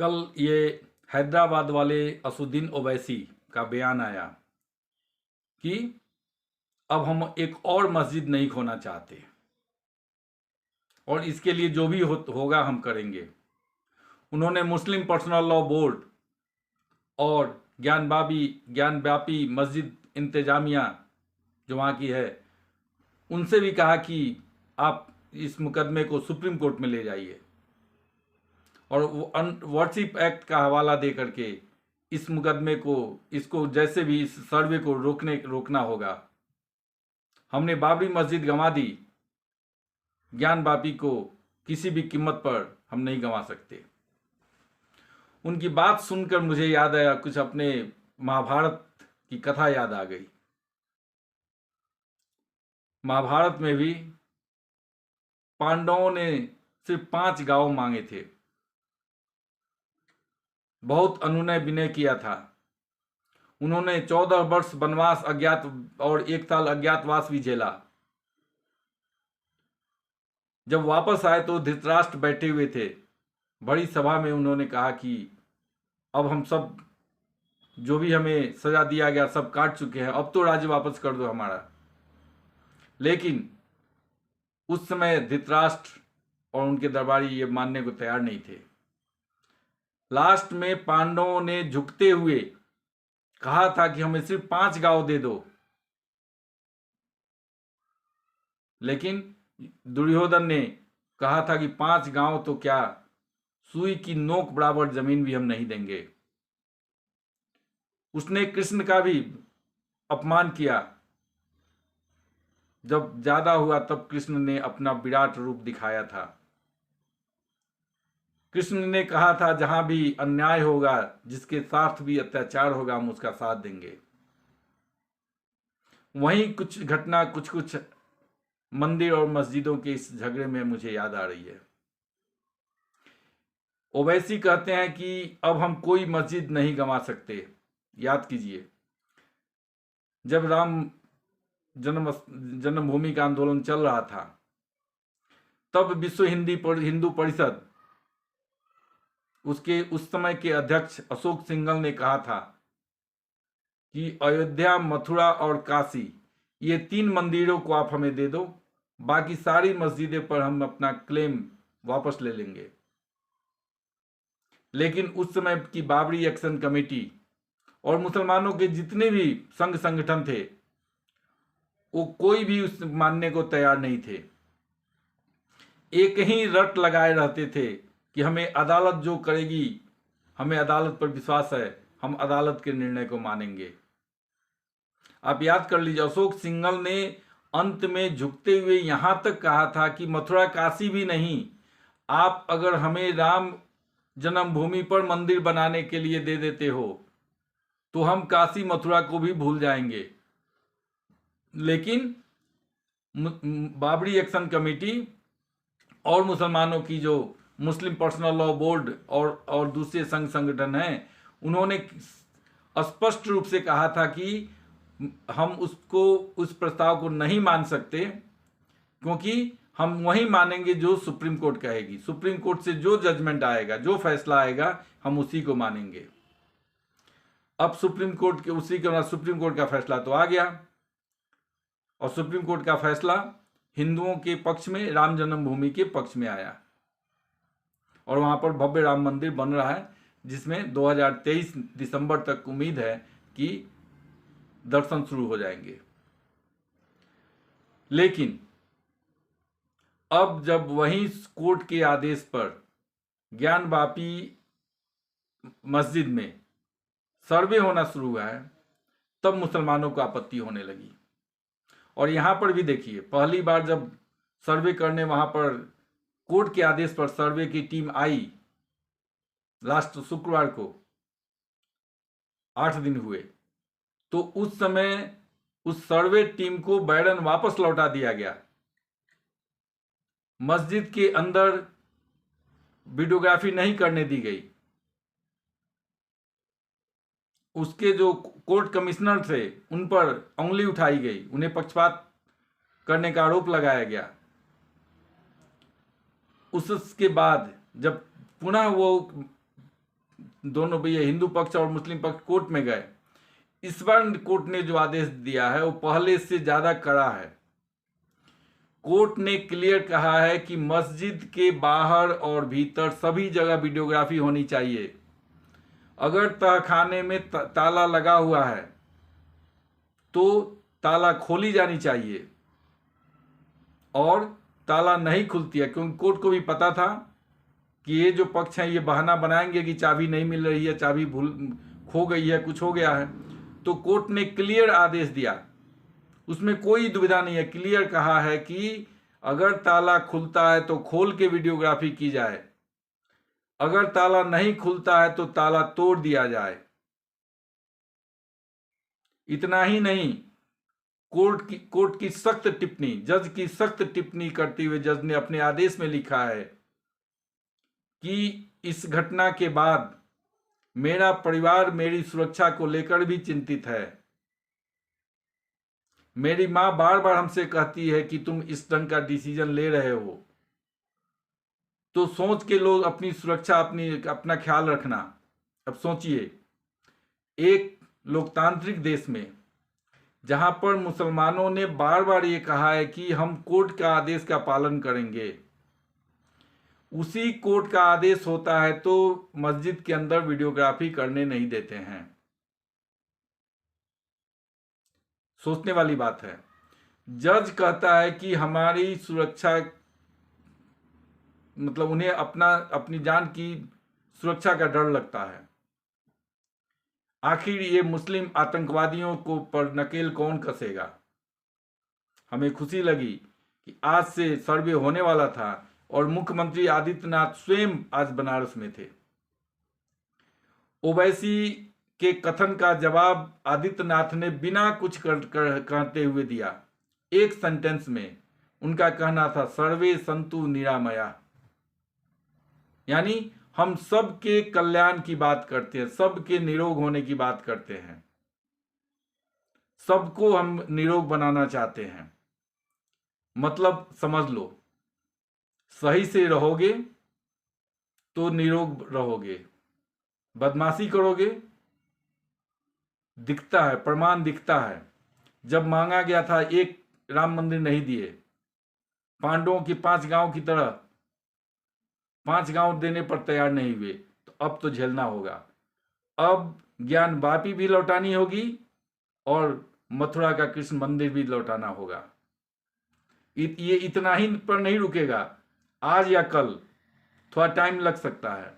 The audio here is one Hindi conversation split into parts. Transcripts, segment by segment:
कल ये हैदराबाद वाले असुद्दीन ओवैसी का बयान आया कि अब हम एक और मस्जिद नहीं खोना चाहते और इसके लिए जो भी होगा हम करेंगे। उन्होंने मुस्लिम पर्सनल लॉ बोर्ड और ज्ञानव्यापी मस्जिद इंतजामिया जो वहाँ की है उनसे भी कहा कि आप इस मुकदमे को सुप्रीम कोर्ट में ले जाइए और वर्शिप एक्ट का हवाला दे करके इस मुकदमे को इसको जैसे भी इस सर्वे को रोकना होगा। हमने बाबरी मस्जिद गंवा दी, ज्ञानव्यापी को किसी भी कीमत पर हम नहीं गंवा सकते। उनकी बात सुनकर मुझे याद आया, कुछ अपने महाभारत की कथा याद आ गई। महाभारत में भी पांडवों ने सिर्फ 5 गांव मांगे थे, बहुत अनुनय विनय किया था। उन्होंने 14 वर्ष वनवास अज्ञात और 1 साल अज्ञातवास भी झेला। जब वापस आए तो धृतराष्ट्र बैठे हुए थे। बड़ी सभा में उन्होंने कहा कि अब हम सब जो भी हमें सजा दिया गया सब काट चुके हैं, अब तो राज्य वापस कर दो हमारा। लेकिन उस समय धृतराष्ट्र और उनके दरबारी ये मानने को तैयार नहीं थे। लास्ट में पांडवों ने झुकते हुए कहा था कि हमें सिर्फ 5 गांव दे दो, लेकिन दुर्योधन ने कहा था कि 5 गांव तो क्या, सुई की नोक बराबर जमीन भी हम नहीं देंगे। उसने कृष्ण का भी अपमान किया। जब ज्यादा हुआ तब कृष्ण ने अपना विराट रूप दिखाया था। कृष्ण ने कहा था जहां भी अन्याय होगा, जिसके साथ भी अत्याचार होगा, हम उसका साथ देंगे। वहीं कुछ घटना कुछ मंदिर और मस्जिदों के इस झगड़े में मुझे याद आ रही है। ओवैसी कहते हैं कि अब हम कोई मस्जिद नहीं गंवा सकते। याद कीजिए, जब राम जन्मभूमि का आंदोलन चल रहा था तब विश्व हिंदू परिषद, उसके उस समय के अध्यक्ष अशोक सिंघल ने कहा था कि अयोध्या, मथुरा और काशी, ये 3 मंदिरों को आप हमें दे दो, बाकी सारी मस्जिदों पर हम अपना क्लेम वापस ले लेंगे। लेकिन उस समय की बाबरी एक्शन कमेटी और मुसलमानों के जितने भी संघ संगठन थे वो कोई भी उस मानने को तैयार नहीं थे। एक ही रट लगाए रहते थे कि हमें अदालत जो करेगी, हमें अदालत पर विश्वास है, हम अदालत के निर्णय को मानेंगे। आप याद कर लीजिए, अशोक सिंघल ने अंत में झुकते हुए यहां तक कहा था कि मथुरा काशी भी नहीं, आप अगर हमें राम जन्मभूमि पर मंदिर बनाने के लिए दे देते हो तो हम काशी मथुरा को भी भूल जाएंगे। लेकिन बाबरी एक्शन कमेटी और मुसलमानों की जो मुस्लिम पर्सनल लॉ बोर्ड और दूसरे संघ संगठन हैं, उन्होंने स्पष्ट रूप से कहा था कि हम उस प्रस्ताव को नहीं मान सकते, क्योंकि हम वही मानेंगे जो सुप्रीम कोर्ट कहेगी। सुप्रीम कोर्ट से जो जजमेंट आएगा, जो फैसला आएगा, हम उसी को मानेंगे। अब सुप्रीम कोर्ट का फैसला तो आ गया और सुप्रीम कोर्ट का फैसला हिंदुओं के पक्ष में, राम जन्मभूमि के पक्ष में आया और वहां पर भव्य राम मंदिर बन रहा है, जिसमें 2023 दिसंबर तक उम्मीद है कि दर्शन शुरू हो जाएंगे। लेकिन अब जब वही कोर्ट के आदेश पर ज्ञानव्यापी मस्जिद में सर्वे होना शुरू हुआ है, तब मुसलमानों को आपत्ति होने लगी। और यहां पर भी देखिए, पहली बार जब सर्वे करने वहां पर कोर्ट के आदेश पर सर्वे की टीम आई, लास्ट शुक्रवार को 8 दिन हुए, तो उस समय उस सर्वे टीम को बैरन वापस लौटा दिया गया। मस्जिद के अंदर वीडियोग्राफी नहीं करने दी गई। उसके जो कोर्ट कमिश्नर थे उन पर उंगली उठाई गई, उन्हें पक्षपात करने का आरोप लगाया गया। उसके बाद जब पुनः वो दोनों ये हिंदू पक्ष और मुस्लिम पक्ष कोर्ट में गए। इस बार कोर्ट ने जो आदेश दिया है वो पहले से ज़्यादा कड़ा है। कोर्ट ने क्लियर कहा है कि मस्जिद के बाहर और भीतर सभी जगह वीडियोग्राफी होनी चाहिए। अगर तहखाने में ताला लगा हुआ है तो ताला खोली जानी चाहिए, और ताला नहीं खुलती है, क्योंकि कोर्ट को भी पता था कि ये जो पक्ष हैं ये बहाना बनाएंगे कि चाबी नहीं मिल रही है, चाबी खो गई है, कुछ हो गया है। तो कोर्ट ने क्लियर आदेश दिया, उसमें कोई दुविधा नहीं है, क्लियर कहा है कि अगर ताला खुलता है तो खोल के वीडियोग्राफी की जाए, अगर ताला नहीं खुलता है तो ताला तोड़ दिया जाए। इतना ही नहीं, कोर्ट की सख्त टिप्पणी, जज की सख्त टिप्पणी करते हुए जज ने अपने आदेश में लिखा है कि इस घटना के बाद मेरा परिवार मेरी सुरक्षा को लेकर भी चिंतित है। मेरी मां बार बार हमसे कहती है कि तुम इस ढंग का डिसीजन ले रहे हो, तो सोच के लोग अपनी सुरक्षा, अपना ख्याल रखना। अब सोचिए, एक लोकतांत्रिक देश में जहां पर मुसलमानों ने बार बार ये कहा है कि हम कोर्ट का आदेश का पालन करेंगे, उसी कोर्ट का आदेश होता है तो मस्जिद के अंदर वीडियोग्राफी करने नहीं देते हैं। सोचने वाली बात है। जज कहता है कि हमारी सुरक्षा, मतलब उन्हें अपनी जान की सुरक्षा का डर लगता है। आखिर ये मुस्लिम आतंकवादियों को पर नकेल कौन कसेगा। हमें खुशी लगी कि आज से सर्वे होने वाला था और मुख्यमंत्री आदित्यनाथ स्वयं आज बनारस में थे। ओवैसी के कथन का जवाब आदित्यनाथ ने बिना कुछ कहते हुए दिया। एक सेंटेंस में उनका कहना था, सर्वे संतु निरामया, यानी हम सबके कल्याण की बात करते हैं, सबके निरोग होने की बात करते हैं, सबको हम निरोग बनाना चाहते हैं। मतलब समझ लो, सही से रहोगे तो निरोग रहोगे, बदमाशी करोगे, दिखता है, प्रमाण दिखता है। जब मांगा गया था, एक राम मंदिर नहीं दिए, पांडवों की 5 गांव की तरह 5 गांव देने पर तैयार नहीं हुए, तो अब तो झेलना होगा। अब ज्ञान वापी भी लौटानी होगी और मथुरा का कृष्ण मंदिर भी लौटाना होगा। ये इतना ही पर नहीं रुकेगा, आज या कल, थोड़ा टाइम लग सकता है,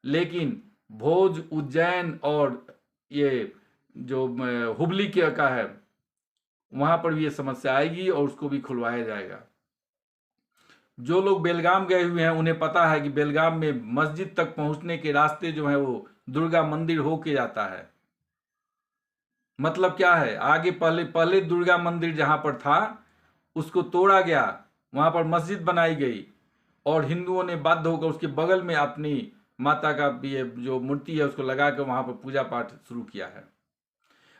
लेकिन भोज, उज्जैन और ये जो हुबली का है, वहां पर भी ये समस्या आएगी और उसको भी खुलवाया जाएगा। जो लोग बेलगाम गए हुए हैं उन्हें पता है कि बेलगाम में मस्जिद तक पहुंचने के रास्ते जो है वो दुर्गा मंदिर होके जाता है। मतलब क्या है, आगे पहले दुर्गा मंदिर जहां पर था उसको तोड़ा गया, वहां पर मस्जिद बनाई गई और हिंदुओं ने बाध्य होकर उसके बगल में अपनी माता का ये जो मूर्ति है उसको लगा कर वहां पर पूजा पाठ शुरू किया है।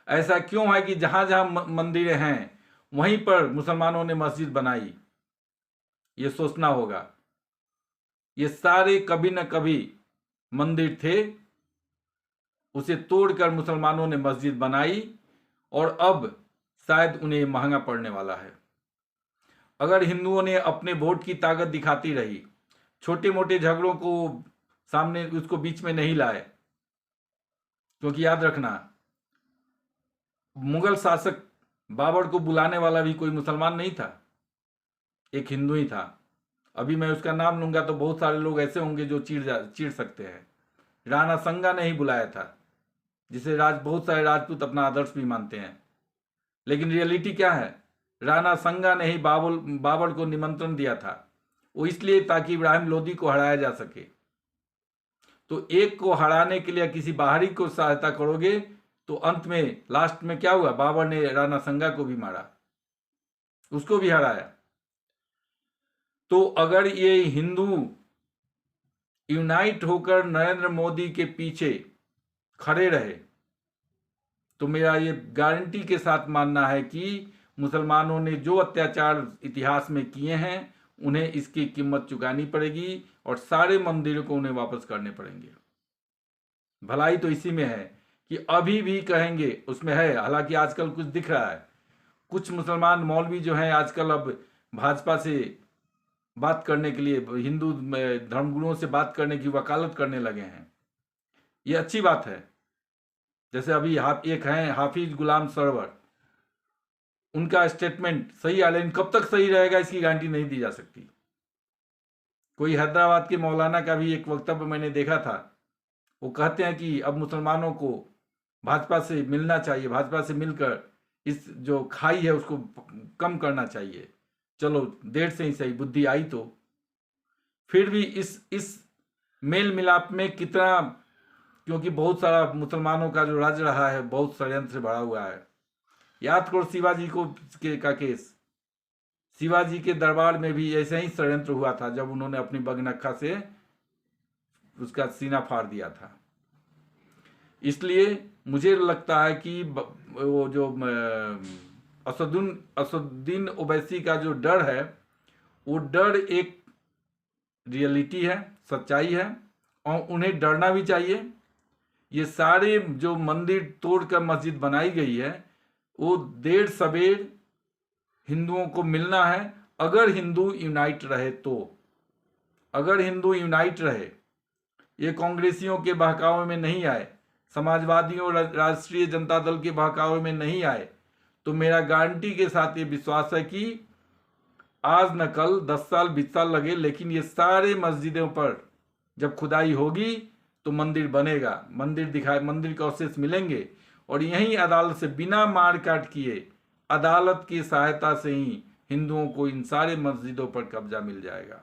ऐसा क्यों है कि जहां जहां मंदिरें हैं वहीं पर मुसलमानों ने मस्जिद बनाई? ये सोचना होगा। ये सारे कभी न कभी मंदिर थे, उसे तोड़कर मुसलमानों ने मस्जिद बनाई और अब शायद उन्हें महंगा पड़ने वाला है। अगर हिंदुओं ने अपने वोट की ताकत दिखाती रही, छोटे मोटे झगड़ों को सामने, उसको बीच में नहीं लाए, क्योंकि याद रखना, मुगल शासक बाबर को बुलाने वाला भी कोई मुसलमान नहीं था, एक हिंदू ही था। अभी मैं उसका नाम लूंगा तो बहुत सारे लोग ऐसे होंगे जो चिढ़ सकते हैं। राणा संगा ने ही बुलाया था, जिसे बहुत सारे राजपूत अपना आदर्श भी मानते हैं, लेकिन रियलिटी क्या है, राणा संगा ने ही बाबर को निमंत्रण दिया था, वो इसलिए ताकि इब्राहिम लोदी को हराया जा सके। तो एक को हराने के लिए किसी बाहरी को सहायता करोगे तो अंत में लास्ट में क्या हुआ, बाबर ने राणा संगा को भी मारा, उसको भी हराया। तो अगर ये हिंदू यूनाइट होकर नरेंद्र मोदी के पीछे खड़े रहे तो मेरा ये गारंटी के साथ मानना है कि मुसलमानों ने जो अत्याचार इतिहास में किए हैं उन्हें इसकी कीमत चुकानी पड़ेगी और सारे मंदिरों को उन्हें वापस करने पड़ेंगे। भलाई तो इसी में है कि अभी भी कहेंगे, उसमें है। हालांकि आजकल कुछ दिख रहा है, कुछ मुसलमान मौलवी जो हैं आजकल अब भाजपा से बात करने के लिए, हिंदू धर्मगुरुओं से बात करने की वकालत करने लगे हैं। ये अच्छी बात है। जैसे अभी एक हैं हाफिज गुलाम सरवर, उनका स्टेटमेंट सही है, लेकिन कब तक सही रहेगा इसकी गारंटी नहीं दी जा सकती। कोई हैदराबाद के मौलाना का भी एक वक्तव्य मैंने देखा था, वो कहते हैं कि अब मुसलमानों को भाजपा से मिलना चाहिए, भाजपा से मिलकर इस जो खाई है उसको कम करना चाहिए। चलो देर से ही सही, बुद्धि आई तो। फिर भी इस मेल मिलाप में कितना, क्योंकि बहुत सारा मुसलमानों का जो राज रहा है बहुत षड्यंत्र से भरा हुआ है। याद करो शिवाजी का केस, शिवाजी के दरबार में भी ऐसे ही षड्यंत्र हुआ था जब उन्होंने अपनी बगनखा से उसका सीना फाड़ दिया था। इसलिए मुझे लगता है कि वो जो असदुद्दीन ओवैसी का जो डर है, वो डर एक रियलिटी है, सच्चाई है, और उन्हें डरना भी चाहिए। ये सारे जो मंदिर तोड़कर मस्जिद बनाई गई है, वो देर सवेर हिंदुओं को मिलना है, अगर हिंदू यूनाइट रहे तो। अगर हिंदू यूनाइट रहे, ये कांग्रेसियों के बहकावे में नहीं आए, समाजवादियों राष्ट्रीय जनता दल के बहकावे में नहीं आए, तो मेरा गारंटी के साथ ये विश्वास है कि आज न कल 10 साल 20 साल लगे, लेकिन ये सारे मस्जिदों पर जब खुदाई होगी तो मंदिर बनेगा, मंदिर के अवशेष मिलेंगे, और यहीं अदालत से बिना मार काट किए अदालत की सहायता से ही हिंदुओं को इन सारे मस्जिदों पर कब्जा मिल जाएगा।